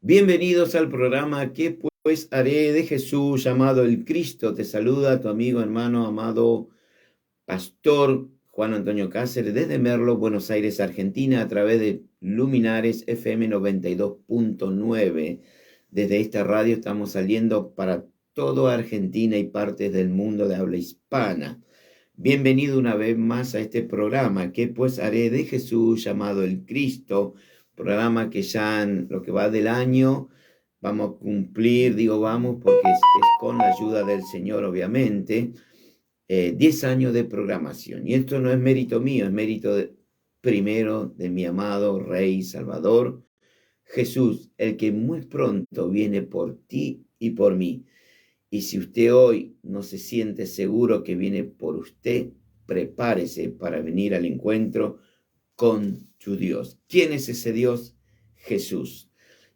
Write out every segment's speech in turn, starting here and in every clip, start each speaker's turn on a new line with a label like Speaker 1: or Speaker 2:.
Speaker 1: Bienvenidos al programa ¿Qué pues haré de Jesús llamado el Cristo? Te saluda tu amigo, hermano, amado pastor Juan Antonio Cáceres desde Merlo, Buenos Aires, Argentina, a través de Luminares FM 92.9. Desde esta radio estamos saliendo para toda Argentina y partes del mundo de habla hispana. Bienvenido una vez más a este programa, ¿Qué pues haré de Jesús llamado el Cristo? Programa que ya en lo que va del año vamos a cumplir, digo vamos porque es con la ayuda del Señor obviamente, 10 años de programación. Y esto no es mérito mío, es mérito primero de mi amado Rey Salvador, Jesús, el que muy pronto viene por ti y por mí. Y si usted hoy no se siente seguro que viene por usted, prepárese para venir al encuentro con tu Dios. ¿Quién es ese Dios? Jesús.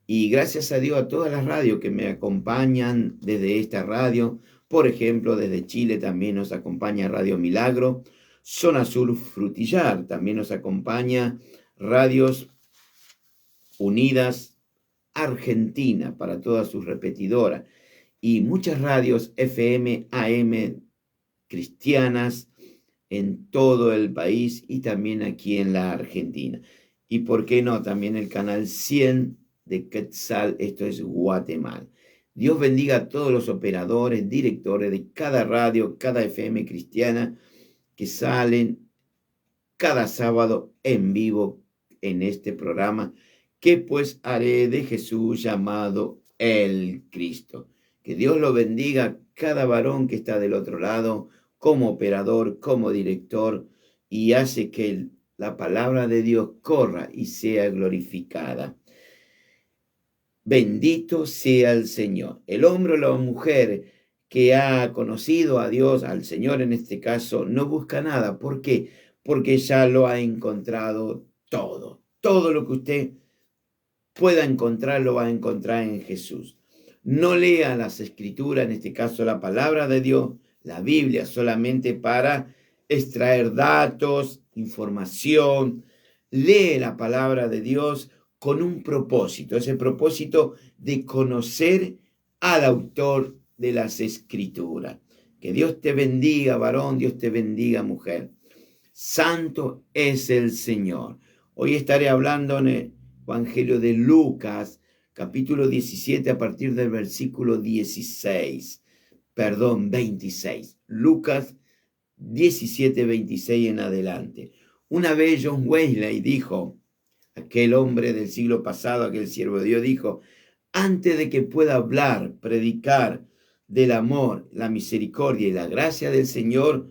Speaker 1: Y gracias a Dios a todas las radios que me acompañan desde esta radio. Por ejemplo, desde Chile también nos acompaña Radio Milagro. Zona Sur Frutillar también nos acompaña Radios Unidas Argentina para todas sus repetidoras. Y muchas radios FM, AM cristianas en todo el país y también aquí en la Argentina. Y por qué no, también el canal 100 de Quetzal, esto es Guatemala. Dios bendiga a todos los operadores, directores de cada radio, cada FM cristiana que salen cada sábado en vivo en este programa. ¿Qué pues haré de Jesús llamado el Cristo? Que Dios lo bendiga cada varón que está del otro lado, como operador, como director, y hace que la palabra de Dios corra y sea glorificada. Bendito sea el Señor. El hombre o la mujer que ha conocido a Dios, al Señor en este caso, no busca nada. ¿Por qué? Porque ya lo ha encontrado todo. Todo lo que usted pueda encontrar, lo va a encontrar en Jesús. No lea las escrituras, en este caso la palabra de Dios, la Biblia, solamente para extraer datos, información. Lee la palabra de Dios con un propósito, ese propósito de conocer al autor de las escrituras. Que Dios te bendiga, varón, Dios te bendiga, mujer. Santo es el Señor. Hoy estaré hablando en el Evangelio de Lucas, capítulo 17, a partir del versículo 26. Lucas 17, 26 en adelante. Una vez John Wesley dijo, aquel hombre del siglo pasado, aquel siervo de Dios, dijo, antes de que pueda hablar, predicar del amor, la misericordia y la gracia del Señor,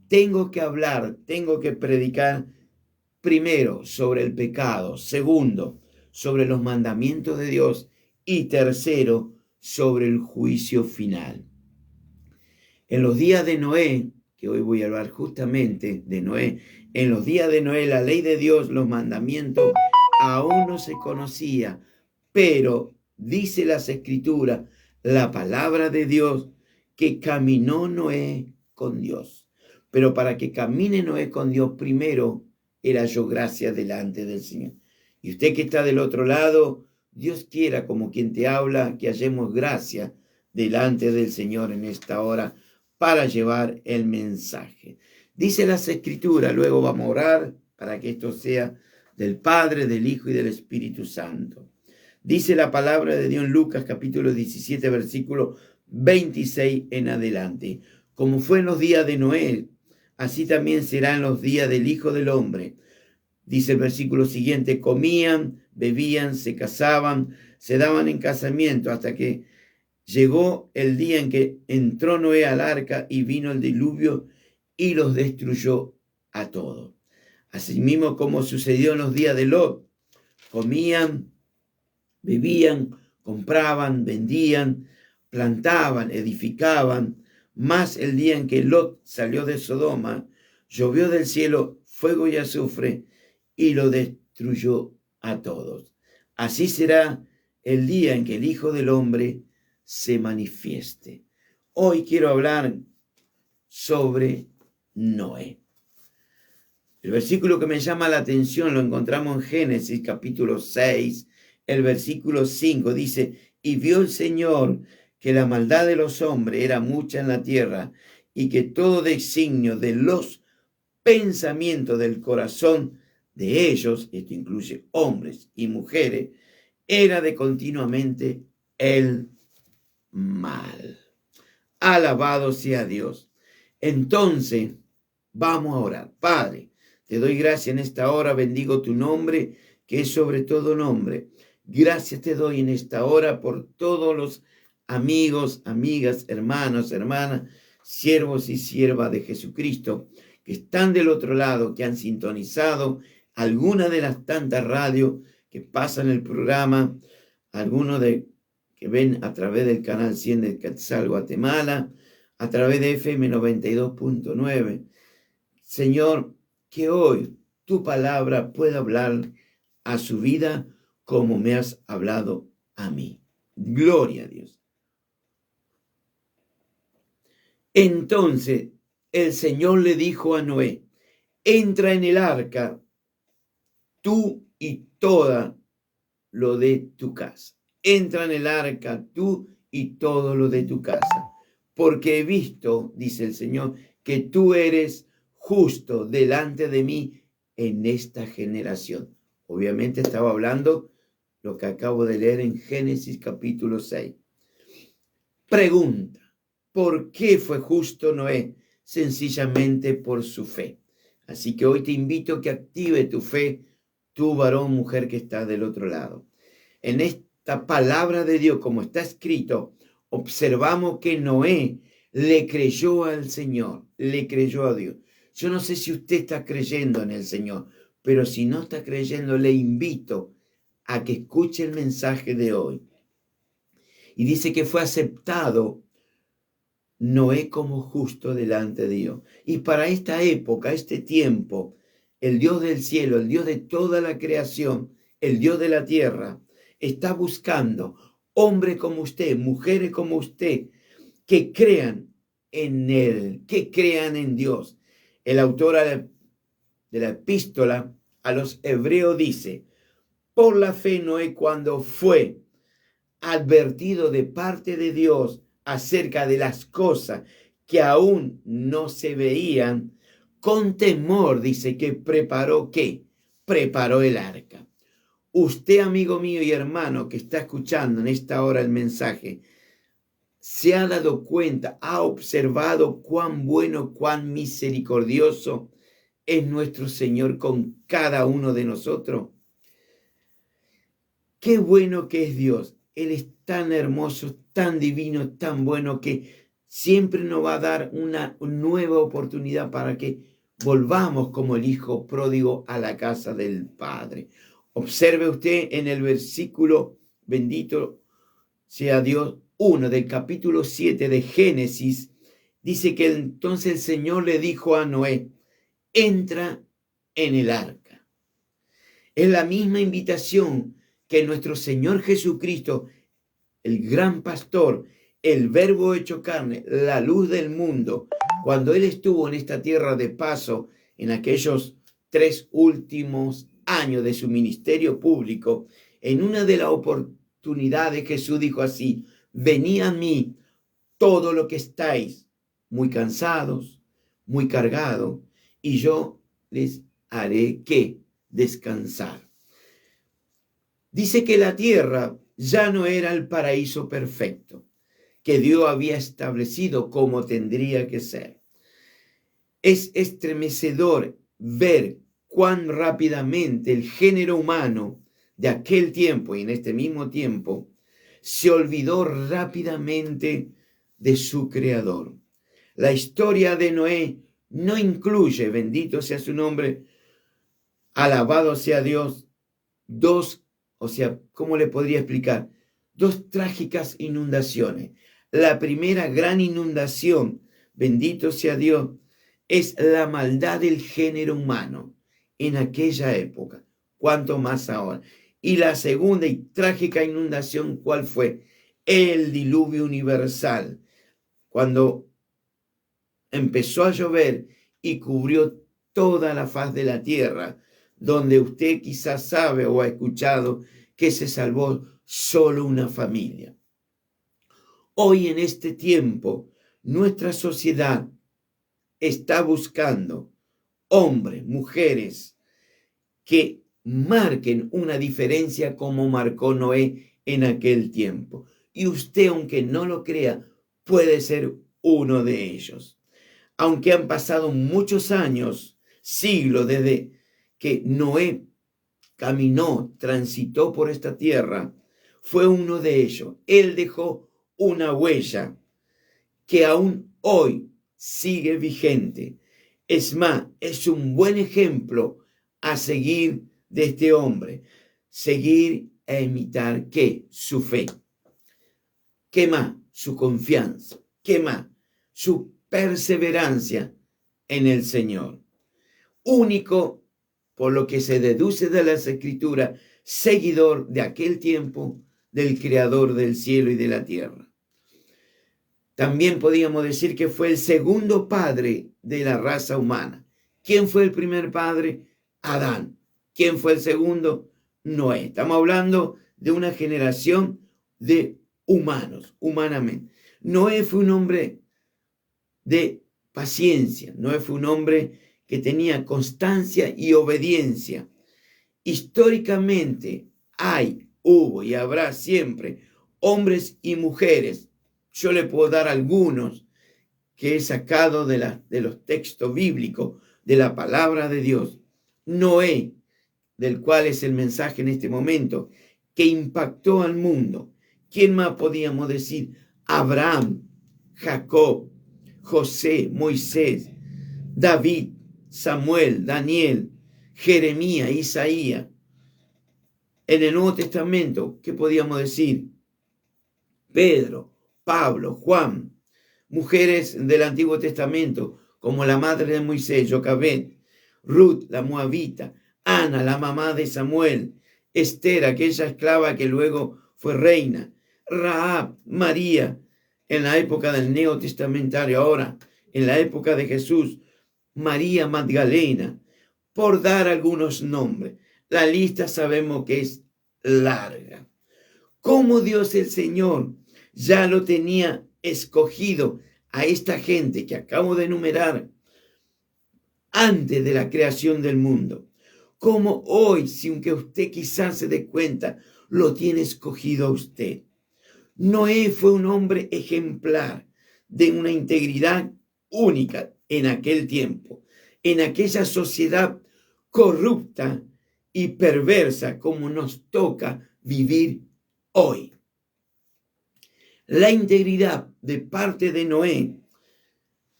Speaker 1: tengo que hablar, tengo que predicar primero sobre el pecado, segundo sobre los mandamientos de Dios y tercero sobre el juicio final. En los días de Noé, que hoy voy a hablar justamente de Noé, en los días de Noé la ley de Dios, los mandamientos aún no se conocía, pero dice las escrituras, la palabra de Dios, que caminó Noé con Dios. Pero para que camine Noé con Dios, primero era yo gracia delante del Señor. Y usted que está del otro lado, Dios quiera, como quien te habla, que hallemos gracia delante del Señor en esta hora para llevar el mensaje. Dice las escrituras, luego vamos a orar para que esto sea del Padre, del Hijo y del Espíritu Santo. Dice la palabra de Dios en Lucas capítulo 17, versículo 26 en adelante. Como fue en los días de Noé, así también será en los días del Hijo del Hombre. Dice el versículo siguiente, comían, bebían, se casaban, se daban en casamiento hasta que llegó el día en que entró Noé al arca y vino el diluvio y los destruyó a todos. Asimismo como sucedió en los días de Lot, comían, bebían, compraban, vendían, plantaban, edificaban, mas el día en que Lot salió de Sodoma, llovió del cielo fuego y azufre y lo destruyó a todos. Así será el día en que el Hijo del Hombre se manifieste. Hoy quiero hablar sobre Noé. El versículo que me llama la atención lo encontramos en Génesis capítulo 6, el versículo 5, dice, y vio el Señor que la maldad de los hombres era mucha en la tierra y que todo designio de los pensamientos del corazón de ellos, esto incluye hombres y mujeres, era de continuamente el mal. Alabado sea Dios. Entonces, vamos a orar. Padre, te doy gracias en esta hora, bendigo tu nombre, que es sobre todo nombre. Gracias te doy en esta hora por todos los amigos, amigas, hermanos, hermanas, siervos y siervas de Jesucristo, que están del otro lado, que han sintonizado alguna de las tantas radios que pasan el programa, algunos que ven a través del canal 100 de Quetzal, Guatemala, a través de FM 92.9. Señor, que hoy tu palabra pueda hablar a su vida como me has hablado a mí. Gloria a Dios. Entonces el Señor le dijo a Noé, entra en el arca, tú y toda lo de tu casa. Entra en el arca, tú y todo lo de tu casa. Porque he visto, dice el Señor, que tú eres justo delante de mí en esta generación. Obviamente estaba hablando lo que acabo de leer en Génesis capítulo 6. Pregunta, ¿por qué fue justo Noé? Sencillamente por su fe. Así que hoy te invito a que active tu fe, tú varón, mujer que está del otro lado. En esta palabra de Dios, como está escrito, observamos que Noé le creyó al Señor, le creyó a Dios. Yo no sé si usted está creyendo en el Señor, pero si no está creyendo, le invito a que escuche el mensaje de hoy. Y dice que fue aceptado Noé como justo delante de Dios. Y para esta época, este tiempo, el Dios del cielo, el Dios de toda la creación, el Dios de la tierra, está buscando hombres como usted, mujeres como usted, que crean en Él, que crean en Dios. El autor de la epístola a los hebreos dice, por la fe Noé, cuando fue advertido de parte de Dios acerca de las cosas que aún no se veían, con temor dice que preparó ¿qué? Preparó el arca. Usted, amigo mío y hermano que está escuchando en esta hora el mensaje, se ha dado cuenta, ha observado cuán bueno, cuán misericordioso es nuestro Señor con cada uno de nosotros. Qué bueno que es Dios. Él es tan hermoso, tan divino, tan bueno que siempre nos va a dar una nueva oportunidad para que volvamos como el hijo pródigo a la casa del Padre. Observe usted en el versículo, bendito sea Dios, 1 del capítulo 7 de Génesis, dice que entonces el Señor le dijo a Noé, entra en el arca. Es la misma invitación que nuestro Señor Jesucristo, el gran pastor, el verbo hecho carne, la luz del mundo, cuando Él estuvo en esta tierra de paso, en aquellos 3 últimos años de su ministerio público, en una de las oportunidades Jesús dijo así, venid a mí todo lo que estáis muy cansados, muy cargados, y yo les haré ¿qué? Descansar. Dice que la tierra ya no era el paraíso perfecto que Dios había establecido como tendría que ser. Es estremecedor ver cuán rápidamente el género humano de aquel tiempo y en este mismo tiempo se olvidó rápidamente de su creador. La historia de Noé no incluye, bendito sea su nombre, alabado sea Dios, ¿cómo le podría explicar? 2 trágicas inundaciones. La primera gran inundación, bendito sea Dios, es la maldad del género humano en aquella época, cuanto más ahora. Y la segunda y trágica inundación, ¿cuál fue? El diluvio universal, cuando empezó a llover y cubrió toda la faz de la tierra, donde usted quizás sabe o ha escuchado que se salvó solo una familia. Hoy en este tiempo, nuestra sociedad está buscando hombres, mujeres que marquen una diferencia como marcó Noé en aquel tiempo. Y usted, aunque no lo crea, puede ser uno de ellos. Aunque han pasado muchos años, siglos desde que Noé caminó, transitó por esta tierra, fue uno de ellos. Él dejó una huella que aún hoy sigue vigente. Es más, es un buen ejemplo a seguir de este hombre. Seguir a imitar, ¿qué? Su fe. ¿Qué más? Su confianza. ¿Qué más? Su perseverancia en el Señor. Único, por lo que se deduce de las Escrituras, seguidor de aquel tiempo del Creador del cielo y de la tierra. También podríamos decir que fue el segundo padre de la raza humana. ¿Quién fue el primer padre? Adán. ¿Quién fue el segundo? Noé. Estamos hablando de una generación de humanos, humanamente. Noé fue un hombre de paciencia. Noé fue un hombre que tenía constancia y obediencia. Históricamente hubo y habrá siempre hombres y mujeres. Yo le puedo dar algunos que he sacado de los textos bíblicos, de la palabra de Dios. Noé, del cual es el mensaje en este momento, que impactó al mundo. ¿Quién más podíamos decir? Abraham, Jacob, José, Moisés, David, Samuel, Daniel, Jeremías, Isaías. En el Nuevo Testamento, ¿qué podíamos decir? Pedro, Pablo, Juan, mujeres del Antiguo Testamento, como la madre de Moisés, Jocabed, Ruth, la moabita, Ana, la mamá de Samuel, Esther, aquella esclava que luego fue reina, Rahab, María, en la época del Neotestamentario, ahora, en la época de Jesús, María Magdalena, por dar algunos nombres. La lista sabemos que es larga. Cómo Dios el Señor ya lo tenía escogido a esta gente que acabo de enumerar antes de la creación del mundo. Como hoy, sin que usted quizás se dé cuenta, lo tiene escogido a usted. Noé fue un hombre ejemplar de una integridad única en aquel tiempo, en aquella sociedad corrupta y perversa como nos toca vivir hoy. La integridad de parte de Noé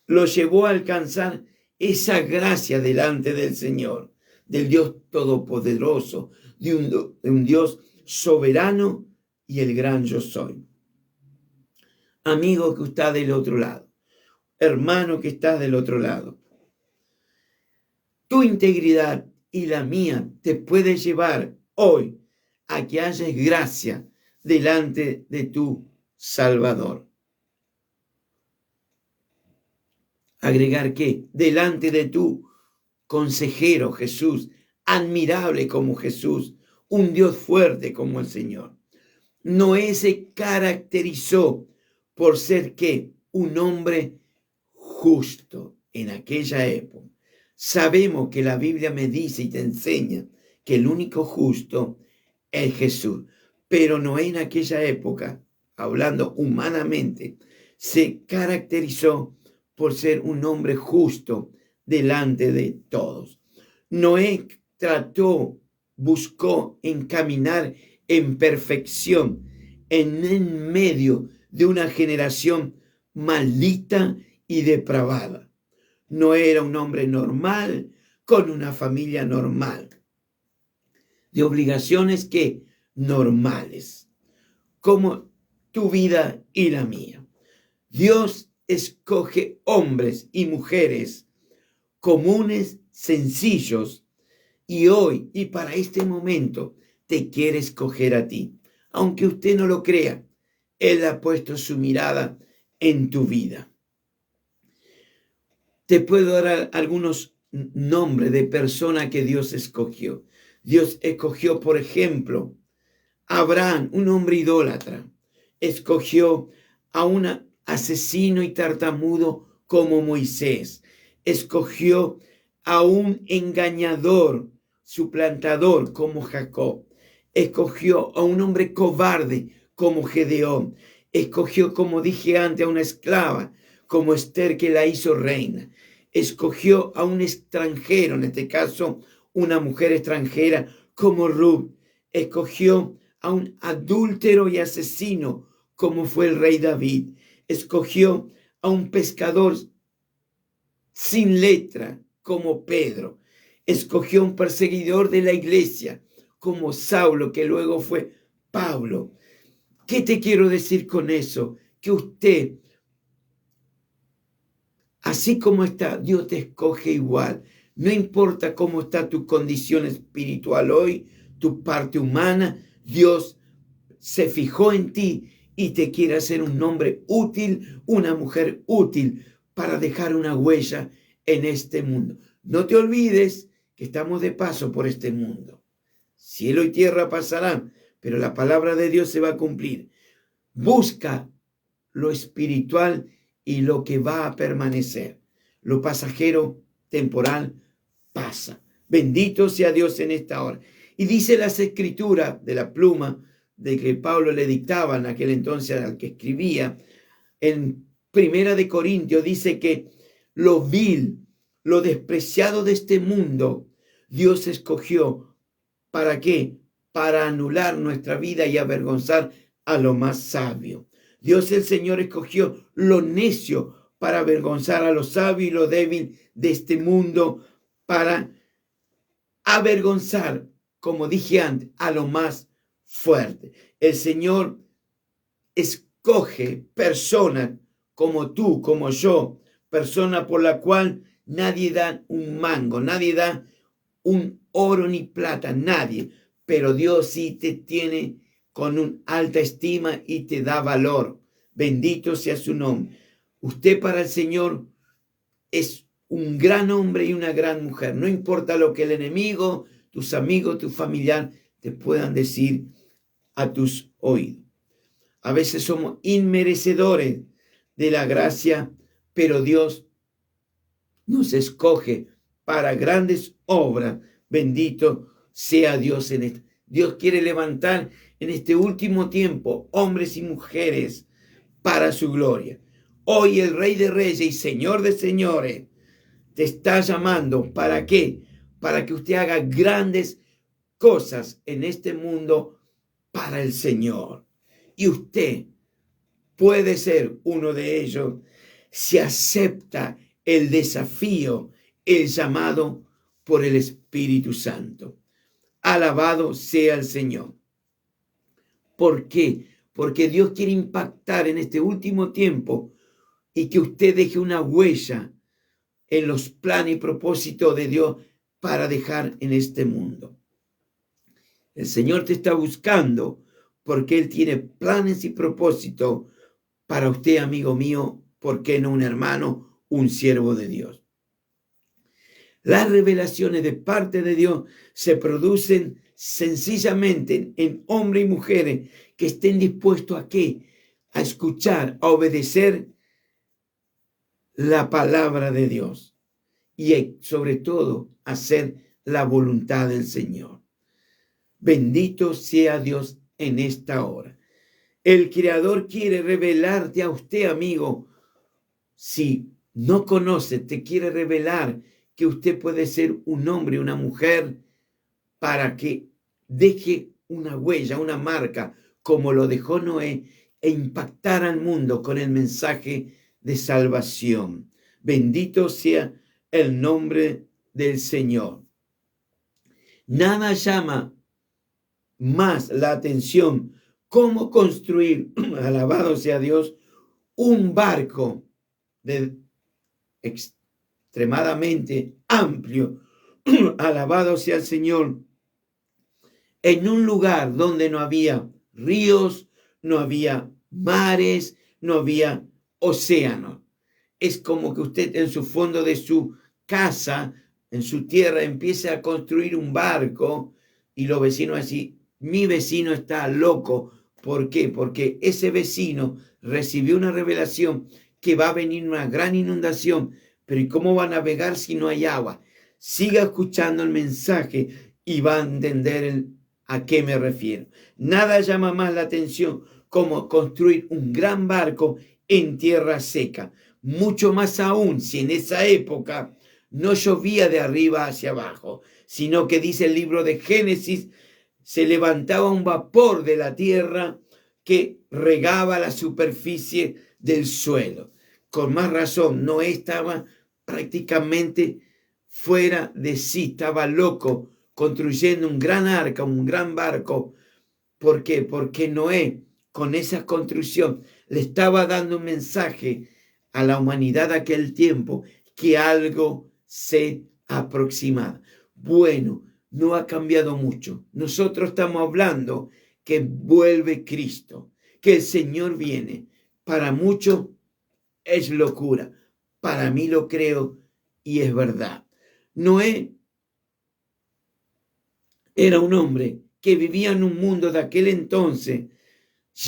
Speaker 1: lo llevó a alcanzar esa gracia delante del Señor, del Dios todopoderoso, de un Dios soberano y el gran yo soy. Amigo que está del otro lado, hermano que estás del otro lado, tu integridad y la mía te puede llevar hoy a que hayas gracia delante de tu Salvador. Agregar que delante de tu consejero Jesús, admirable como Jesús, un Dios fuerte como el Señor. Noé se caracterizó por ser ¿qué? Un hombre justo en aquella época. Sabemos que la Biblia me dice y te enseña que el único justo es Jesús. Pero Noé en aquella época, hablando humanamente, se caracterizó por ser un hombre justo delante de todos. Noé buscó encaminar en perfección en medio de una generación maldita y depravada. No era un hombre normal con una familia normal, de obligaciones que normales, como tu vida y la mía. Dios escoge hombres y mujeres comunes, sencillos, y hoy y para este momento te quiere escoger a ti. Aunque usted no lo crea, Él ha puesto su mirada en tu vida. Te puedo dar algunos nombres de personas que Dios escogió. Dios escogió, por ejemplo, Abraham, un hombre idólatra, escogió a un asesino y tartamudo como Moisés. Escogió a un engañador, suplantador como Jacob. Escogió a un hombre cobarde como Gedeón. Escogió, como dije antes, a una esclava como Esther, que la hizo reina. Escogió a un extranjero, en este caso una mujer extranjera como Ruth. Escogió a un adúltero y asesino como fue el rey David. Escogió a un pescador sin letra como Pedro. Escogió a un perseguidor de la iglesia como Saulo, que luego fue Pablo. ¿Qué te quiero decir con eso? Que usted, así como está, Dios te escoge igual. No importa cómo está tu condición espiritual hoy, tu parte humana, Dios se fijó en ti y te quiere hacer un hombre útil, una mujer útil para dejar una huella en este mundo. No te olvides que estamos de paso por este mundo. Cielo y tierra pasarán, pero la palabra de Dios se va a cumplir. Busca lo espiritual y lo que va a permanecer. Lo pasajero, temporal, pasa. Bendito sea Dios en esta hora. Y dice las escrituras de la pluma de que Pablo le dictaba en aquel entonces al que escribía, en Primera de Corintios dice que lo vil, lo despreciado de este mundo, Dios escogió. ¿Para qué? Para anular nuestra vida y avergonzar a lo más sabio. Dios el Señor escogió lo necio para avergonzar a lo sabio y lo débil de este mundo, para avergonzar, como dije antes, a lo más fuerte. El Señor escoge personas como tú, como yo, persona por la cual nadie da un mango, nadie da un oro ni plata, nadie, pero Dios sí te tiene con una alta estima y te da valor. Bendito sea su nombre. Usted para el Señor es un gran hombre y una gran mujer. No importa lo que el enemigo, tus amigos, tu familiar te puedan decir a tus oídos. A veces somos inmerecedores de la gracia, pero Dios nos escoge para grandes obras. Bendito sea Dios en esto. Dios quiere levantar en este último tiempo hombres y mujeres para su gloria. Hoy el Rey de Reyes y Señor de Señores te está llamando. ¿Para qué? Para que usted haga grandes cosas en este mundo para el Señor. Y usted puede ser uno de ellos si acepta el desafío, el llamado por el Espíritu Santo. Alabado sea el Señor. ¿Por qué? Porque Dios quiere impactar en este último tiempo y que usted deje una huella en los planes y propósitos de Dios para dejar en este mundo. El Señor te está buscando porque Él tiene planes y propósitos para usted, amigo mío. ¿Por qué no un hermano, un siervo de Dios? Las revelaciones de parte de Dios se producen sencillamente en hombres y mujeres que estén dispuestos a ¿qué? A escuchar, a obedecer la palabra de Dios y sobre todo hacer la voluntad del Señor. Bendito sea Dios en esta hora. El Creador quiere revelarte a usted, amigo. Si no conoce, te quiere revelar que usted puede ser un hombre, una mujer, para que deje una huella, una marca, como lo dejó Noé, e impactar al mundo con el mensaje de salvación. Bendito sea el nombre del Señor. Nada llama más la atención cómo construir, alabado sea Dios, un barco extremadamente amplio, alabado sea el Señor, en un lugar donde no había ríos, no había mares, no había océano. Es como que usted en su fondo de su casa, en su tierra, empiece a construir un barco y los vecinos así mi vecino está loco. ¿Por qué? Porque ese vecino recibió una revelación que va a venir una gran inundación. Pero ¿y cómo va a navegar si no hay agua? Siga escuchando el mensaje y va a entender a qué me refiero. Nada llama más la atención como construir un gran barco en tierra seca. Mucho más aún si en esa época no llovía de arriba hacia abajo, sino que dice el libro de Génesis, se levantaba un vapor de la tierra que regaba la superficie del suelo. Con más razón, Noé estaba prácticamente fuera de sí, estaba loco construyendo un gran arca, un gran barco. ¿Por qué? Porque Noé, con esa construcción, le estaba dando un mensaje a la humanidad de aquel tiempo, que algo se aproximaba. Bueno, no ha cambiado mucho. Nosotros estamos hablando que vuelve Cristo, que el Señor viene. Para muchos es locura. Para mí lo creo y es verdad. Noé era un hombre que vivía en un mundo de aquel entonces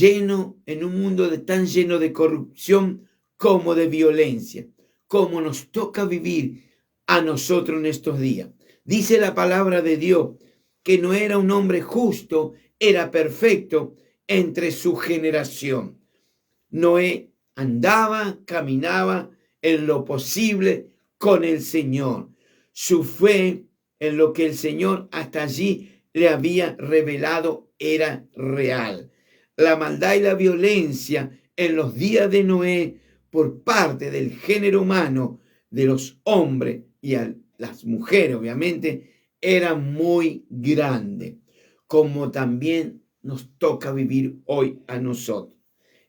Speaker 1: en un mundo tan lleno de corrupción como de violencia, como nos toca vivir a nosotros en estos días. Dice la palabra de Dios que no era un hombre justo, era perfecto entre su generación. Noé andaba, caminaba en lo posible con el Señor. Su fe en lo que el Señor hasta allí le había revelado era real. La maldad y la violencia en los días de Noé por parte del género humano, de los hombres y a las mujeres, obviamente, era muy grande, como también nos toca vivir hoy a nosotros.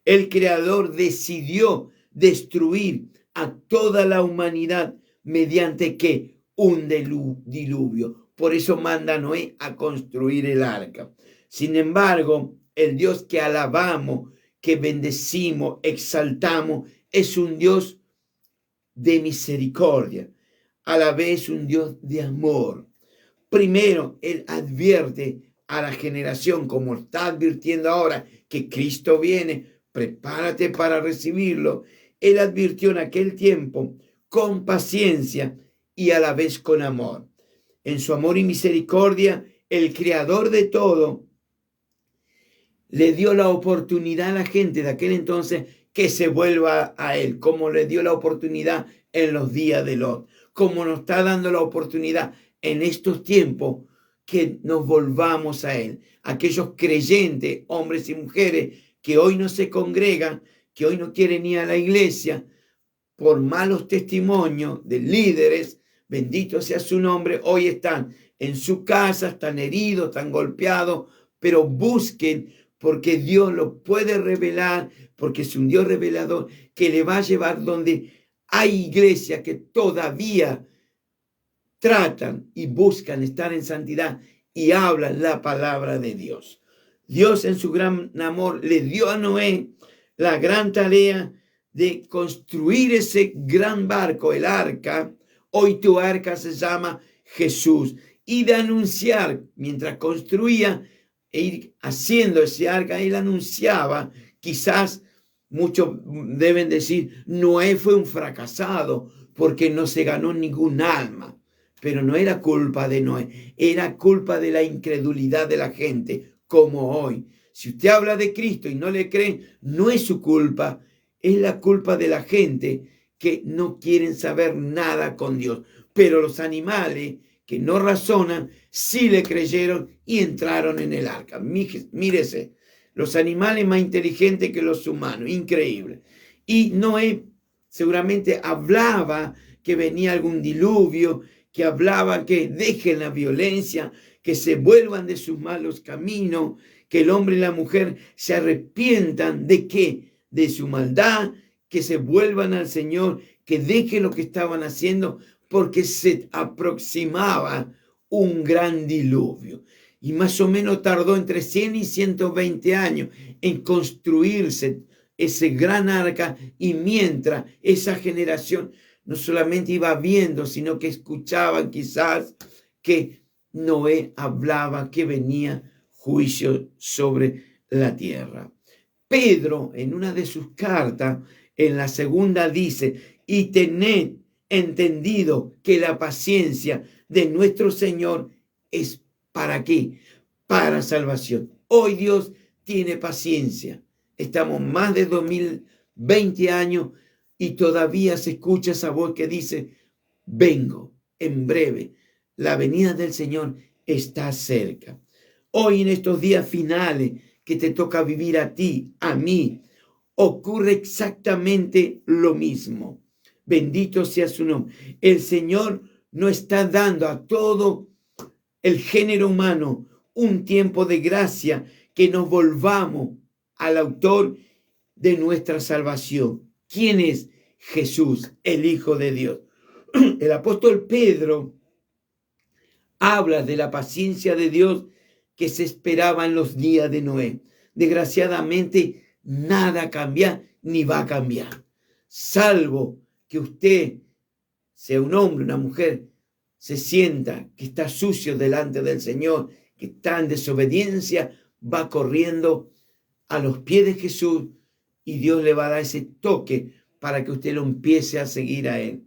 Speaker 1: El Creador decidió destruir a toda la humanidad mediante ¿qué? Un diluvio. Por eso manda a Noé a construir el arca. Sin embargo, el Dios que alabamos, que bendecimos, exaltamos, es un Dios de misericordia, a la vez un Dios de amor. Primero, Él advierte a la generación, como está advirtiendo ahora, que Cristo viene, prepárate para recibirlo. Él advirtió en aquel tiempo con paciencia y a la vez con amor. En su amor y misericordia, el Creador de todo le dio la oportunidad a la gente de aquel entonces que se vuelva a Él, como le dio la oportunidad en los días de Lot, como nos está dando la oportunidad en estos tiempos que nos volvamos a Él. Aquellos creyentes, hombres y mujeres, que hoy no se congregan, que hoy no quieren ir a la iglesia, por malos testimonios de líderes, bendito sea su nombre, hoy están en su casa, están heridos, están golpeados, pero busquen, porque Dios lo puede revelar, porque es un Dios revelador que le va a llevar donde hay iglesias que todavía tratan y buscan estar en santidad y hablan la palabra de Dios. Dios en su gran amor le dio a Noé la gran tarea de construir ese gran barco, el arca. Hoy tu arca se llama Jesús. Y de anunciar, mientras construía e ir haciendo ese arca, él anunciaba, quizás muchos deben decir, Noé fue un fracasado porque no se ganó ningún alma. Pero no era culpa de Noé, era culpa de la incredulidad de la gente, como hoy. Si usted habla de Cristo y no le creen, no es su culpa, es la culpa de la gente que no quieren saber nada con Dios. Pero los animales que no razonan, sí le creyeron y entraron en el arca. Mírese, los animales más inteligentes que los humanos, increíble. Y Noé seguramente hablaba que venía algún diluvio, que hablaba que dejen la violencia, que se vuelvan de sus malos caminos, que el hombre y la mujer se arrepientan de qué, de su maldad, que se vuelvan al Señor, que dejen lo que estaban haciendo, porque se aproximaba un gran diluvio. Y más o menos tardó entre 100 y 120 años en construirse ese gran arca, y mientras esa generación no solamente iba viendo, sino que escuchaban quizás que Noé hablaba que venía juicio sobre la tierra. Pedro, en una de sus cartas, en la segunda dice, y tened entendido que la paciencia de nuestro Señor es ¿para qué? Para salvación. Hoy Dios tiene paciencia. Estamos más de 2020 años y todavía se escucha esa voz que dice, vengo en breve. La venida del Señor está cerca. Hoy en estos días finales que te toca vivir a ti, a mí, ocurre exactamente lo mismo. Bendito sea su nombre. El Señor no está dando a todo el género humano un tiempo de gracia, que nos volvamos al autor de nuestra salvación. ¿Quién es? Jesús, el Hijo de Dios. El apóstol Pedro habla de la paciencia de Dios que se esperaba en los días de Noé. Desgraciadamente, nada cambia ni va a cambiar, salvo que usted, sea un hombre, una mujer, se sienta que está sucio delante del Señor, que está en desobediencia, va corriendo a los pies de Jesús y Dios le va a dar ese toque para que usted lo empiece a seguir a Él.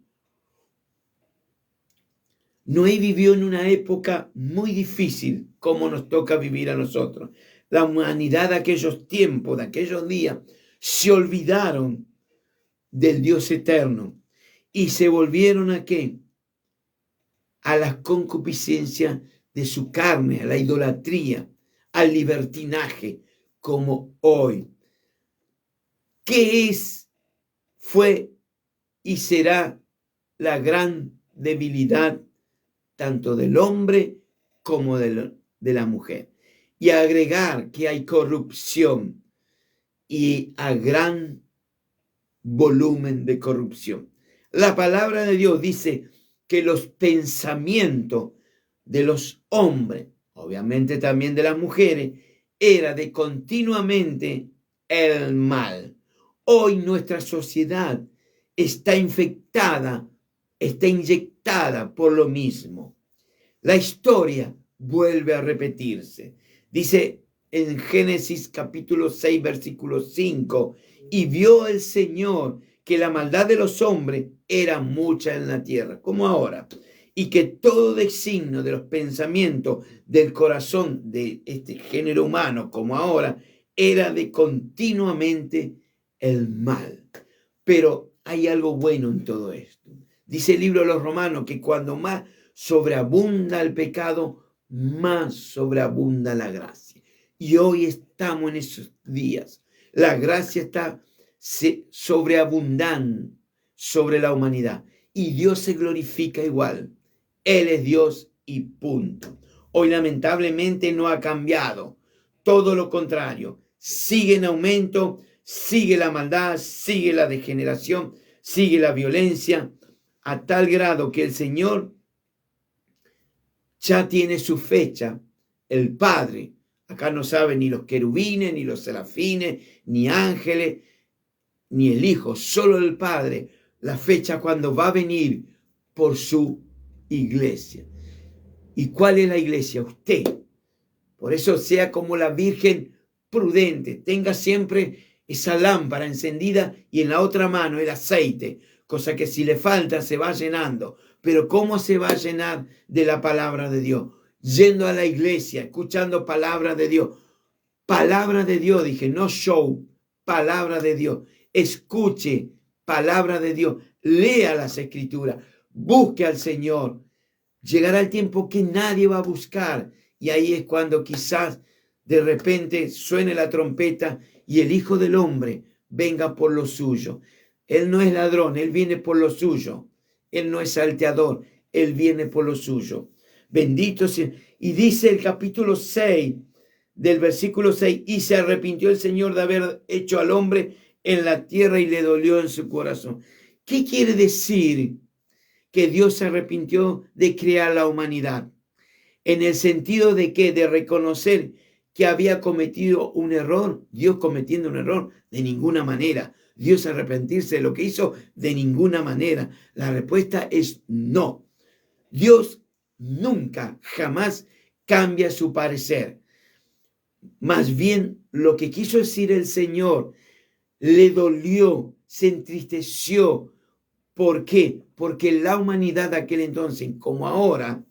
Speaker 1: Noé vivió en una época muy difícil, como nos toca vivir a nosotros. La humanidad de aquellos tiempos, de aquellos días, se olvidaron del Dios eterno y se volvieron ¿a qué? A la concupiscencia de su carne, a la idolatría, al libertinaje, como hoy. ¿Qué es, fue y será la gran debilidad tanto del hombre como de la mujer? Y agregar que hay corrupción y a gran volumen de corrupción. La palabra de Dios dice que los pensamientos de los hombres, obviamente también de las mujeres, era de continuamente el mal. Hoy nuestra sociedad está infectada, está inyectada por lo mismo. La historia vuelve a repetirse. Dice en Génesis capítulo 6, versículo 5, y vio el Señor que la maldad de los hombres era mucha en la tierra, como ahora, y que todo designio de los pensamientos del corazón de este género humano, como ahora, era de continuamente el mal. Pero hay algo bueno en todo esto. Dice el libro de los Romanos que cuando más sobreabunda el pecado, más sobreabunda la gracia. Y hoy estamos en esos días. La gracia está sobreabundando sobre la humanidad. Y Dios se glorifica igual. Él es Dios y punto. Hoy lamentablemente no ha cambiado. Todo lo contrario. Sigue en aumento, sigue la maldad, sigue la degeneración, sigue la violencia, a tal grado que el Señor ya tiene su fecha, el Padre. Acá no saben ni los querubines, ni los serafines, ni ángeles, ni el Hijo, solo el Padre, la fecha cuando va a venir por su iglesia. ¿Y cuál es la iglesia? Usted. Por eso sea como la Virgen prudente, tenga siempre esa lámpara encendida y en la otra mano el aceite, cosa que si le falta se va llenando. Pero ¿cómo se va a llenar de la palabra de Dios? Yendo a la iglesia, escuchando palabra de Dios. Palabra de Dios, dije, no show, palabra de Dios. Escuche palabra de Dios, lea las escrituras, busque al Señor. Llegará el tiempo que nadie va a buscar y ahí es cuando quizás de repente suene la trompeta y el Hijo del Hombre venga por lo suyo. Él no es ladrón, Él viene por lo suyo. Él no es salteador, Él viene por lo suyo. Bendito sea. Y dice el capítulo 6 del versículo 6, y se arrepintió el Señor de haber hecho al hombre en la tierra y le dolió en su corazón. ¿Qué quiere decir que Dios se arrepintió de crear la humanidad? En el sentido de que de reconocer que había cometido un error. Dios cometiendo un error, de ninguna manera. Dios arrepentirse de lo que hizo, de ninguna manera. La respuesta es no. Dios nunca, jamás cambia su parecer. Más bien lo que quiso decir el Señor, le dolió, se entristeció. ¿Por qué? Porque la humanidad de aquel entonces, como ahora,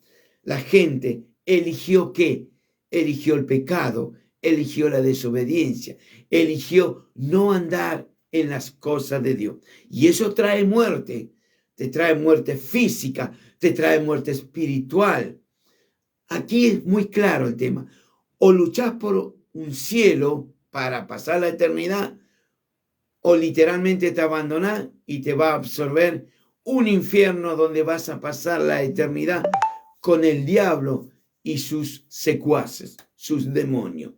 Speaker 1: la gente eligió ¿qué? Eligió el pecado, eligió la desobediencia, eligió no andar en las cosas de Dios. Y eso trae muerte, te trae muerte física, te trae muerte espiritual. Aquí es muy claro el tema. O luchás por un cielo para pasar la eternidad, o literalmente te abandonás y te va a absorber un infierno donde vas a pasar la eternidad con el diablo y sus secuaces, sus demonios.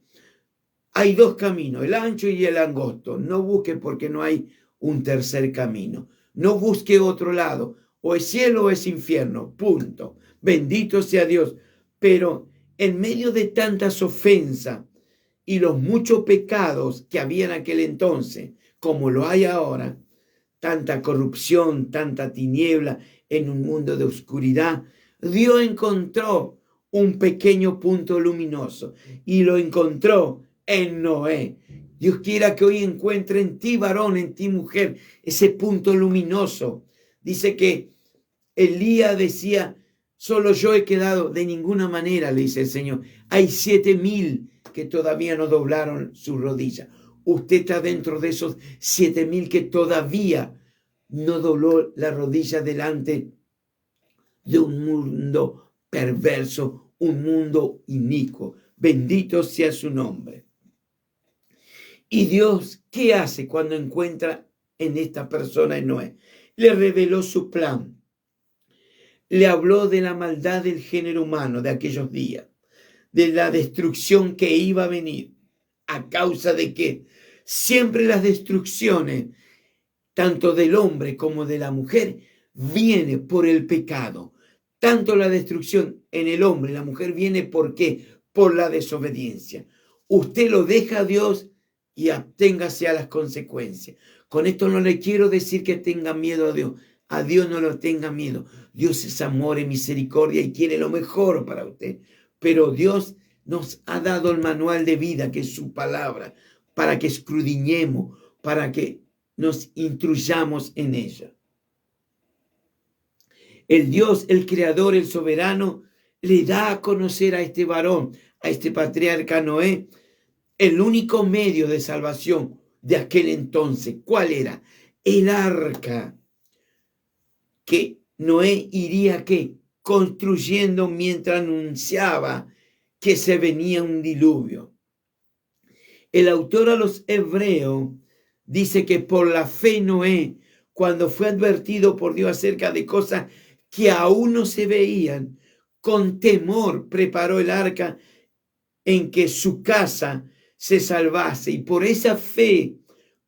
Speaker 1: Hay dos caminos, el ancho y el angosto. No busque porque no hay un tercer camino. No busque otro lado. O es cielo o es infierno. Punto. Bendito sea Dios. Pero en medio de tantas ofensas y los muchos pecados que había en aquel entonces, como lo hay ahora, tanta corrupción, tanta tiniebla en un mundo de oscuridad, Dios encontró un pequeño punto luminoso y lo encontró en Noé. Dios quiera que hoy encuentre en ti, varón, en ti, mujer, ese punto luminoso. Dice que Elías decía, solo yo he quedado, de ninguna manera, le dice el Señor. Hay 7,000 que todavía no doblaron su rodilla. Usted está dentro de esos 7,000 que todavía no dobló la rodilla delante de un mundo perverso, un mundo inicuo. Bendito sea su nombre. Y Dios, ¿qué hace cuando encuentra en esta persona en Noé? Le reveló su plan. Le habló de la maldad del género humano de aquellos días, de la destrucción que iba a venir. ¿A causa de qué? Siempre las destrucciones, tanto del hombre como de la mujer, viene por el pecado. Tanto la destrucción en el hombre y la mujer viene ¿por qué? Por la desobediencia. Usted lo deja a Dios y aténgase a las consecuencias. Con esto no le quiero decir que tenga miedo a Dios. A Dios no lo tenga miedo. Dios es amor y misericordia y quiere lo mejor para usted. Pero Dios nos ha dado el manual de vida, que es su palabra, para que escudriñemos, para que nos instruyamos en ella. El Dios, el creador, el soberano, le da a conocer a este varón, a este patriarca Noé, el único medio de salvación de aquel entonces. ¿Cuál era? El arca que Noé iría ¿qué? Construyendo mientras anunciaba que se venía un diluvio. El autor a los Hebreos dice que por la fe Noé, cuando fue advertido por Dios acerca de cosas que aún no se veían, con temor preparó el arca en que su casa se salvase, y por esa fe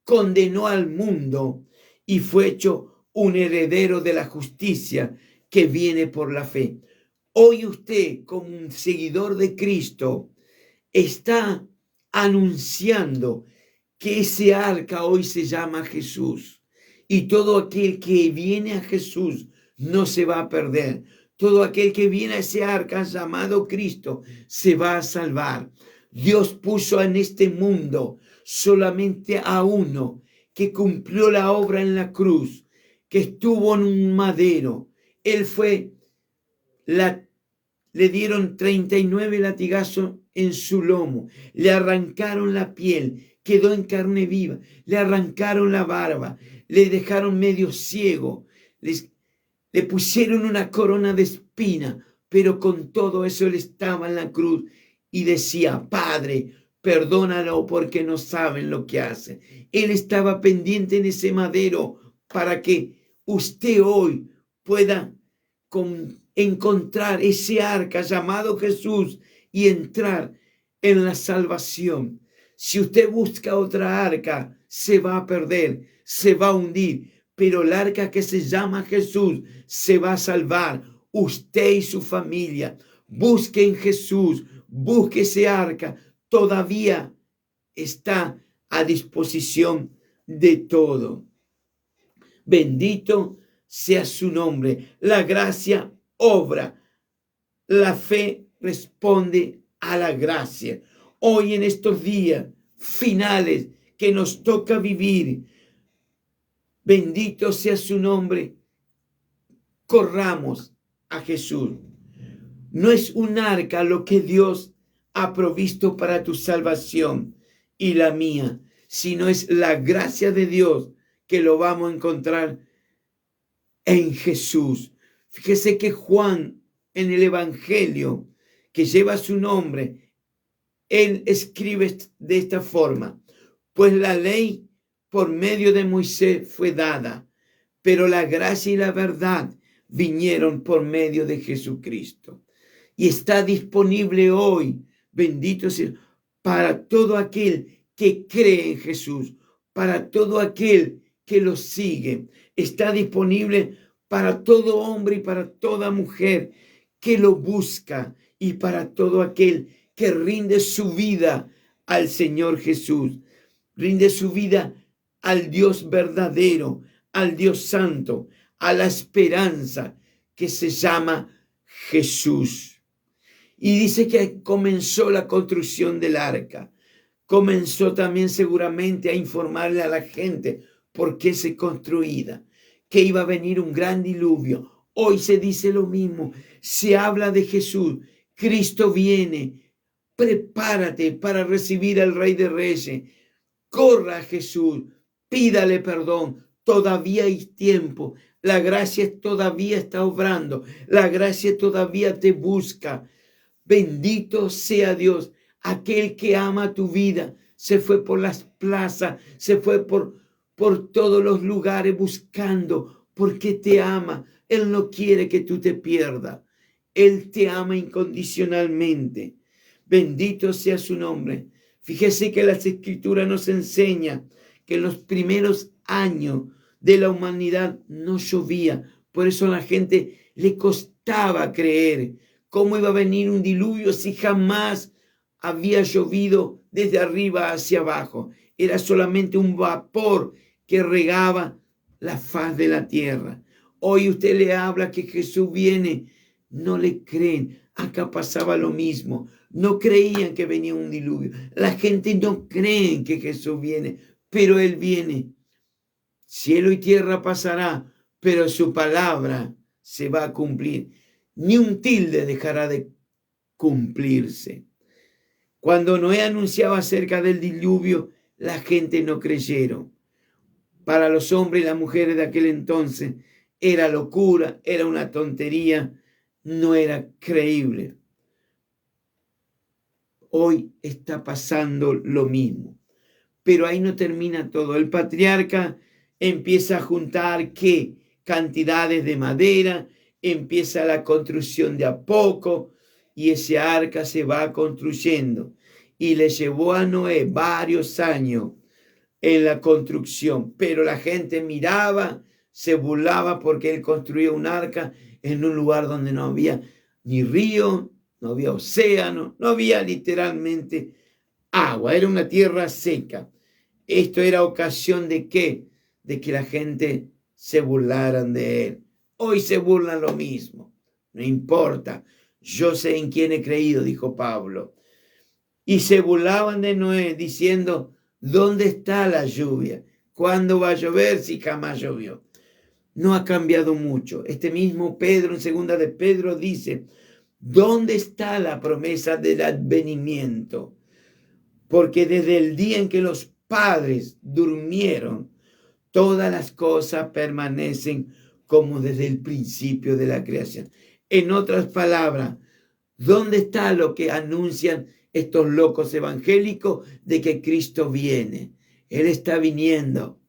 Speaker 1: condenó al mundo y fue hecho un heredero de la justicia que viene por la fe. Hoy usted, como un seguidor de Cristo, está anunciando que ese arca hoy se llama Jesús. Y todo aquel que viene a Jesús no se va a perder. Todo aquel que viene a ese arca llamado Cristo se va a salvar. Dios puso en este mundo solamente a uno que cumplió la obra en la cruz, que estuvo en un madero. Él fue, le dieron 39 latigazos en su lomo, le arrancaron la piel, quedó en carne viva, le arrancaron la barba, le dejaron medio ciego, le pusieron una corona de espina, pero con todo eso él estaba en la cruz y decía, Padre, perdónalo porque no saben lo que hacen. Él estaba pendiente en ese madero para que usted hoy pueda encontrar ese arca llamado Jesús y entrar en la salvación. Si usted busca otra arca, se va a perder, se va a hundir, pero el arca que se llama Jesús se va a salvar. Usted y su familia, busque en Jesús, busque ese arca, todavía está a disposición de todo. Bendito sea su nombre. La gracia obra. La fe responde a la gracia. Hoy en estos días finales que nos toca vivir, bendito sea su nombre, corramos a Jesús. No es un arca lo que Dios ha provisto para tu salvación y la mía, sino es la gracia de Dios que lo vamos a encontrar en Jesús. Fíjese que Juan, en el Evangelio que lleva su nombre, él escribe de esta forma: pues la ley por medio de Moisés fue dada, pero la gracia y la verdad vinieron por medio de Jesucristo. Y está disponible hoy, bendito sea, para todo aquel que cree en Jesús, para todo aquel que lo sigue. Está disponible para todo hombre y para toda mujer que lo busca, y para todo aquel que rinde su vida al Señor Jesús, rinde su vida al Dios verdadero, al Dios santo, a la esperanza que se llama Jesús. Y dice que comenzó la construcción del arca. Comenzó también seguramente a informarle a la gente por qué se construía, que iba a venir un gran diluvio. Hoy se dice lo mismo, se habla de Jesús. Cristo viene, prepárate para recibir al Rey de Reyes. Corra a Jesús, pídale perdón, todavía hay tiempo. La gracia todavía está obrando, la gracia todavía te busca. Bendito sea Dios, aquel que ama tu vida. Se fue por las plazas, se fue por todos los lugares buscando, porque te ama. Él no quiere que tú te pierdas. Él te ama incondicionalmente. Bendito sea su nombre. Fíjese que las Escrituras nos enseñan que en los primeros años de la humanidad no llovía. Por eso a la gente le costaba creer. ¿Cómo iba a venir un diluvio si jamás había llovido desde arriba hacia abajo? Era solamente un vapor que regaba la faz de la tierra. Hoy usted le habla que Jesús viene, no le creen. Acá pasaba lo mismo. No creían que venía un diluvio. La gente no cree que Jesús viene, pero Él viene. Cielo y tierra pasará, pero su palabra se va a cumplir. Ni un tilde dejará de cumplirse. Cuando Noé anunciaba acerca del diluvio, la gente no creyeron. Para los hombres y las mujeres de aquel entonces era locura, era una tontería, no era creíble. Hoy está pasando lo mismo. Pero ahí no termina todo. El patriarca empieza a juntar ¿qué? Cantidades de madera, empieza la construcción de a poco, y ese arca se va construyendo. Y le llevó a Noé varios años en la construcción, pero la gente miraba, se burlaba porque él construía un arca en un lugar donde no había ni río, no había océano, no había literalmente agua, era una tierra seca. Esto era ocasión de ¿qué? De que la gente se burlaran de él. Hoy se burlan lo mismo. No importa. Yo sé en quién he creído, dijo Pablo. Y se burlaban de Noé diciendo, ¿dónde está la lluvia? ¿Cuándo va a llover si jamás llovió? No ha cambiado mucho. Este mismo Pedro, en segunda de Pedro, dice, ¿dónde está la promesa del advenimiento? Porque desde el día en que los padres durmieron, todas las cosas permanecen como desde el principio de la creación. En otras palabras, ¿dónde está lo que anuncian estos locos evangélicos de que Cristo viene? Él está viniendo.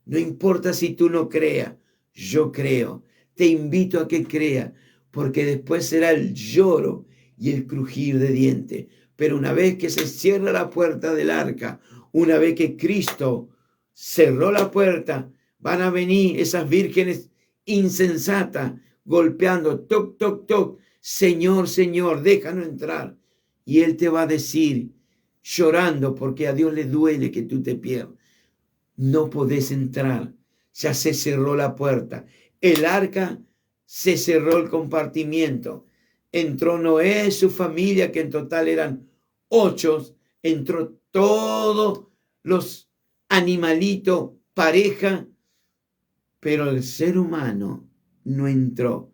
Speaker 1: No importa si tú no creas, yo creo. Te invito a que creas, porque después será el lloro y el crujir de dientes. Pero una vez que se cierra la puerta del arca, una vez que Cristo cerró la puerta, van a venir esas vírgenes insensatas golpeando, toc, toc, toc. Señor, Señor, déjanos entrar. Y Él te va a decir, llorando, porque a Dios le duele que tú te pierdas, no podés entrar, ya se cerró la puerta. El arca se cerró el compartimiento. Entró Noé, su familia, que en total eran 8, entró todos los animalitos, pareja, pero el ser humano no entró.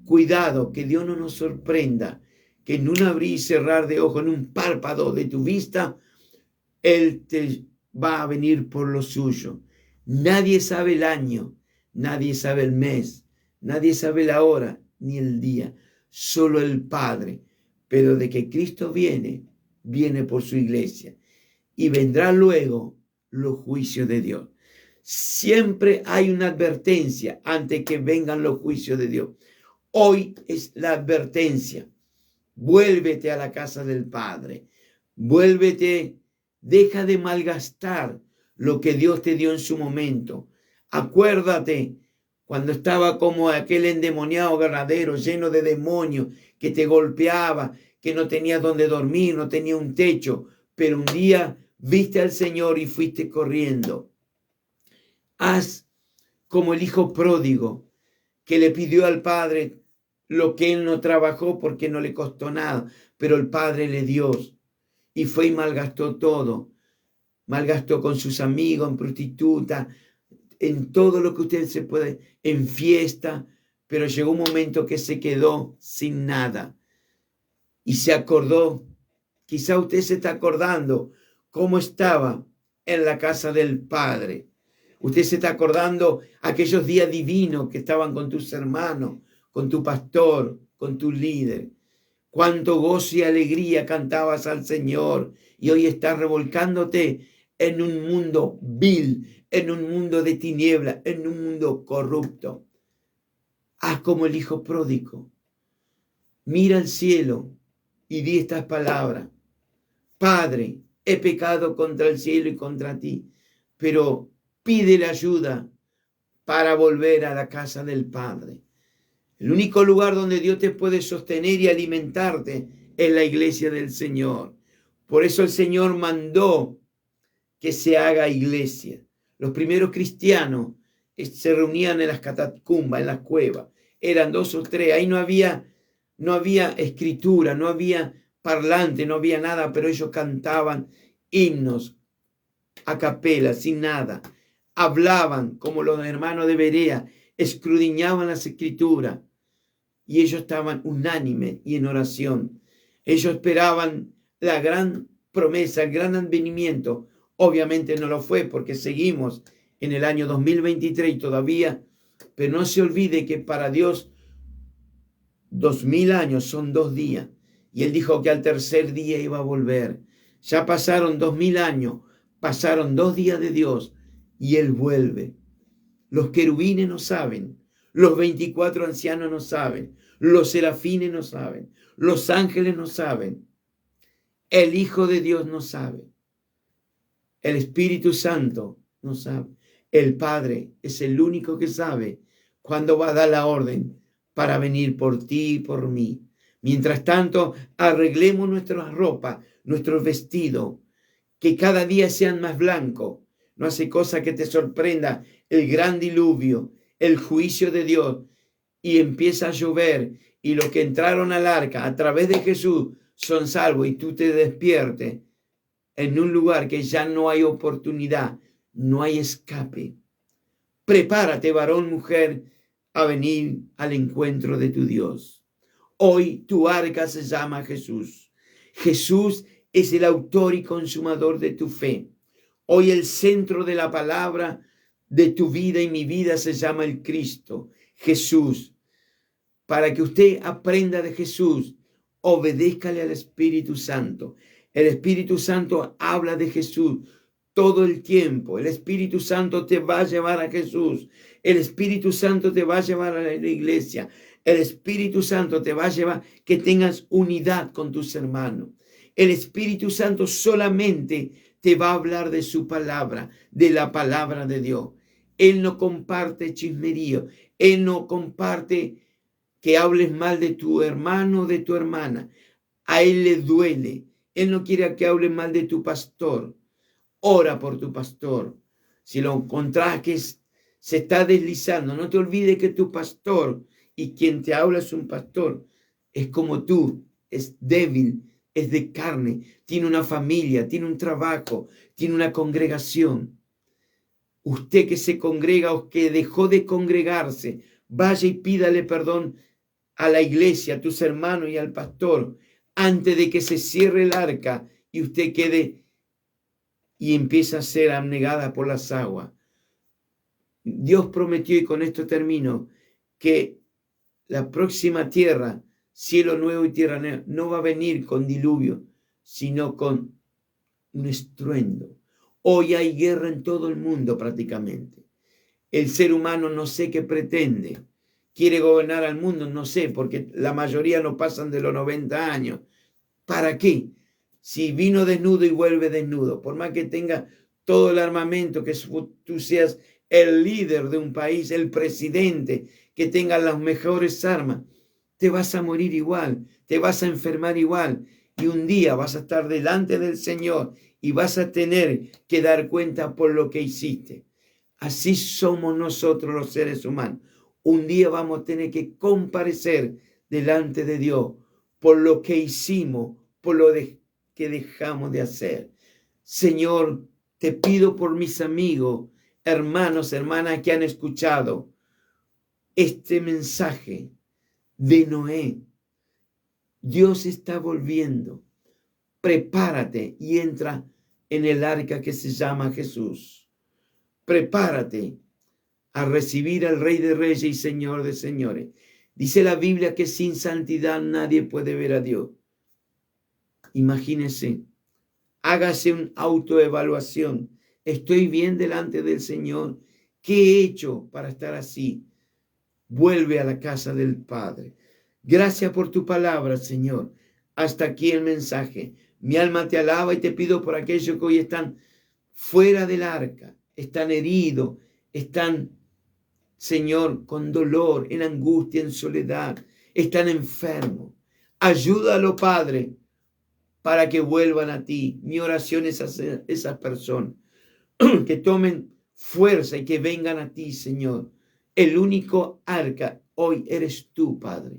Speaker 1: Cuidado, que Dios no nos sorprenda, que en un abrir y cerrar de ojos, en un párpado de tu vista, Él te va a venir por lo suyo. Nadie sabe el año, nadie sabe el mes, nadie sabe la hora ni el día, solo el Padre. Pero de que Cristo viene, viene por su iglesia y vendrá luego los juicios de Dios. Siempre hay una advertencia antes que vengan los juicios de Dios. Hoy es la advertencia. Vuélvete a la casa del Padre. Vuélvete, deja de malgastar lo que Dios te dio en su momento. Acuérdate cuando estaba como aquel endemoniado ganadero lleno de demonios que te golpeaba, que no tenías donde dormir, no tenía un techo, pero un día viste al Señor y fuiste corriendo. Haz como el hijo pródigo que le pidió al Padre lo que él no trabajó porque no le costó nada, pero el Padre le dio y fue y malgastó todo. Malgastó con sus amigos, en prostituta, en todo lo que usted se puede, en fiesta, pero llegó un momento que se quedó sin nada y se acordó. Quizá usted se está acordando cómo estaba en la casa del Padre. Usted se está acordando aquellos días divinos que estaban con tus hermanos, con tu pastor, con tu líder. Cuánto gozo y alegría cantabas al Señor y hoy estás revolcándote en un mundo vil, en un mundo de tiniebla, en un mundo corrupto. Haz como el hijo pródigo. Mira al cielo y di estas palabras. Padre, he pecado contra el cielo y contra ti, pero pídele ayuda para volver a la casa del Padre. El único lugar donde Dios te puede sostener y alimentarte es la iglesia del Señor. Por eso el Señor mandó que se haga iglesia. Los primeros cristianos se reunían en las catacumbas, en las cuevas. Eran 2 o 3. Ahí no había escritura, no había parlante, no había nada, pero ellos cantaban himnos a capela, sin nada. Hablaban como los hermanos de Berea, escudriñaban las escrituras. Y ellos estaban unánimes y en oración. Ellos esperaban la gran promesa, el gran advenimiento. Obviamente no lo fue porque seguimos en el año 2023 y todavía, pero no se olvide que para Dios 2000 años son 2 días. Y Él dijo que al tercer día iba a volver. Ya pasaron 2000 años, pasaron 2 días de Dios y Él vuelve. Los querubines no saben, los 24 ancianos no saben, los serafines no saben, los ángeles no saben, el Hijo de Dios no sabe, el Espíritu Santo no sabe, el Padre es el único que sabe cuándo va a dar la orden para venir por ti y por mí. Mientras tanto, arreglemos nuestras ropas, nuestros vestidos, que cada día sean más blancos. No hace cosa que te sorprenda el gran diluvio, el juicio de Dios, y empieza a llover, y los que entraron al arca a través de Jesús son salvos, y tú te despiertes en un lugar que ya no hay oportunidad, no hay escape. Prepárate, varón, mujer, a venir al encuentro de tu Dios. Hoy tu arca se llama Jesús. Jesús es el autor y consumador de tu fe. Hoy el centro de la palabra de tu vida y mi vida se llama el Cristo, Jesús. Para que usted aprenda de Jesús, obedézcale al Espíritu Santo. El Espíritu Santo habla de Jesús todo el tiempo. El Espíritu Santo te va a llevar a Jesús. El Espíritu Santo te va a llevar a la iglesia. El Espíritu Santo te va a llevar que tengas unidad con tus hermanos. El Espíritu Santo solamente te va a hablar de su palabra, de la palabra de Dios. Él no comparte chismerío. Él no comparte que hables mal de tu hermano o de tu hermana. A Él le duele. Él no quiere que hables mal de tu pastor. Ora por tu pastor. Si lo encontrás que se está deslizando, no te olvides que tu pastor y quien te habla es un pastor. Es como tú, es débil, es de carne, tiene una familia, tiene un trabajo, tiene una congregación. Usted que se congrega o que dejó de congregarse, vaya y pídale perdón a la iglesia, a tus hermanos y al pastor, antes de que se cierre el arca y usted quede y empieza a ser abnegada por las aguas. Dios prometió, y con esto termino, que la próxima tierra, cielo nuevo y tierra nueva, no va a venir con diluvio, sino con un estruendo. Hoy hay guerra en todo el mundo prácticamente. El ser humano no sé qué pretende. Quiere gobernar al mundo, no sé, porque la mayoría no pasan de los 90 años. ¿Para qué? Si vino desnudo y vuelve desnudo, por más que tenga todo el armamento, que tú seas el líder de un país, el presidente, que tenga las mejores armas, te vas a morir igual, te vas a enfermar igual, y un día vas a estar delante del Señor y vas a tener que dar cuenta por lo que hiciste. Así somos nosotros los seres humanos. Un día vamos a tener que comparecer delante de Dios por lo que hicimos, por lo que dejamos de hacer. Señor, te pido por mis amigos, hermanos, hermanas que han escuchado este mensaje de Noé. Dios está volviendo. Prepárate y entra en el arca que se llama Jesús. Prepárate a recibir al Rey de Reyes y Señor de Señores. Dice la Biblia que sin santidad nadie puede ver a Dios. Imagínese, hágase una autoevaluación. ¿Estoy bien delante del Señor? ¿Qué he hecho para estar así? Vuelve a la casa del Padre. Gracias por tu palabra, Señor. Hasta aquí el mensaje. Mi alma te alaba y te pido por aquellos que hoy están fuera del arca, están heridos, están, Señor, con dolor, en angustia, en soledad, están enfermos. Ayúdalo, Padre, para que vuelvan a ti. Mi oración es hacia esas personas, que tomen fuerza y que vengan a ti, Señor. El único arca hoy eres tú, Padre.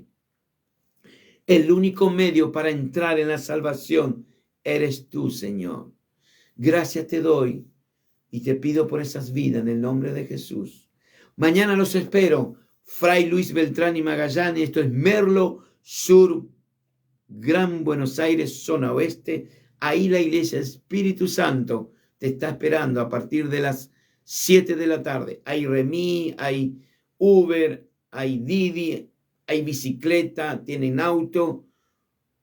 Speaker 1: El único medio para entrar en la salvación eres tú, Señor. Gracias te doy y te pido por esas vidas en el nombre de Jesús. Mañana los espero. Fray Luis Beltrán y Magallanes. Esto es Merlo Sur, Gran Buenos Aires, zona oeste. Ahí la iglesia Espíritu Santo te está esperando a partir de las 7 de la tarde. Hay Remí, hay Uber, hay Didi, hay bicicleta, tienen auto.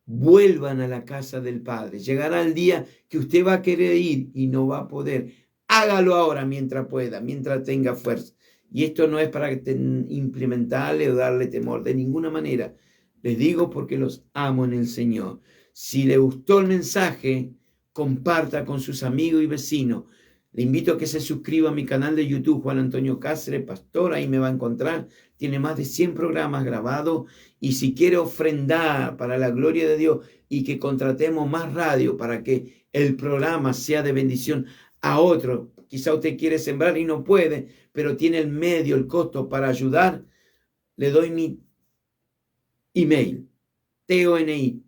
Speaker 1: Vuelvan a la casa del Padre. Llegará el día que usted va a querer ir y no va a poder. Hágalo ahora mientras pueda, mientras tenga fuerza. Y esto no es para implementarle o darle temor, de ninguna manera. Les digo porque los amo en el Señor. Si le gustó el mensaje, comparta con sus amigos y vecinos. Le invito a que se suscriba a mi canal de YouTube, Juan Antonio Cáceres, pastor, ahí me va a encontrar. Tiene más de 100 programas grabados. Y si quiere ofrendar para la gloria de Dios y que contratemos más radio para que el programa sea de bendición a otro, quizá usted quiere sembrar y no puede, pero tiene el medio, el costo para ayudar, le doy mi email,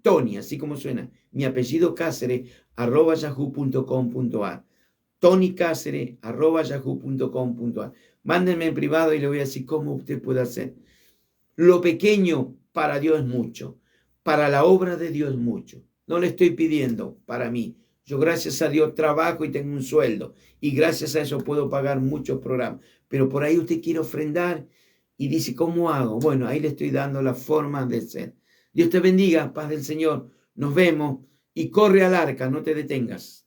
Speaker 1: Tony, así como suena, mi apellido Cáceres, @yahoo.com.ar. TonyCáceres@yahoo.com.ar. Mándenme en privado y le voy a decir cómo usted puede hacer. Lo pequeño para Dios es mucho. Para la obra de Dios es mucho. No le estoy pidiendo para mí. Yo, gracias a Dios, trabajo y tengo un sueldo. Y gracias a eso puedo pagar muchos programas. Pero por ahí usted quiere ofrendar y dice, ¿cómo hago? Bueno, ahí le estoy dando la forma de ser. Dios te bendiga, paz del Señor. Nos vemos y corre al arca, no te detengas.